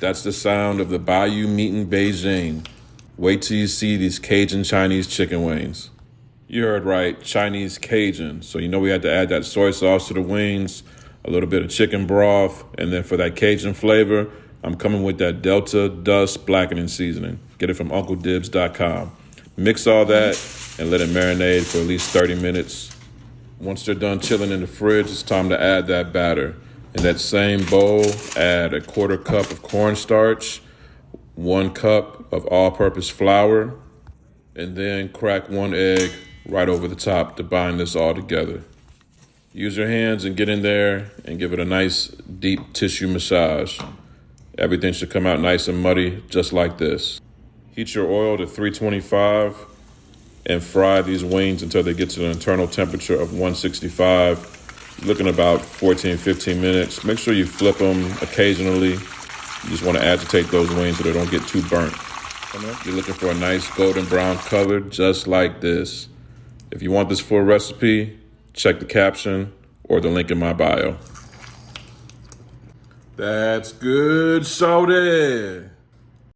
That's the sound of the Bayou meat in Beijing. Wait till you see these Cajun-Chinese chicken wings. You heard right, Chinese Cajun. So you know we had to add that soy sauce to the wings, a little bit of chicken broth, and then for that Cajun flavor, I'm coming with that Delta Dust blackening seasoning. Get it from UncleDibbz.com. Mix all that and let it marinate for at least 30 minutes. Once they're done chilling in the fridge, it's time to add that batter. In that same bowl, add a 1/4 cup of cornstarch, 1 cup of all-purpose flour, and then crack 1 egg right over the top to bind this all together. Use your hands and get in there and give it a nice deep tissue massage. Everything should come out nice and muddy, just like this. Heat your oil to 325 and fry these wings until they get to an internal temperature of 165. Looking about 14-15 minutes. Make sure you flip them occasionally. You just want to agitate those wings so they don't get too burnt. You're looking for a nice golden brown color, just like this. If you want this full recipe, check the caption or the link in my bio. That's good, shorty.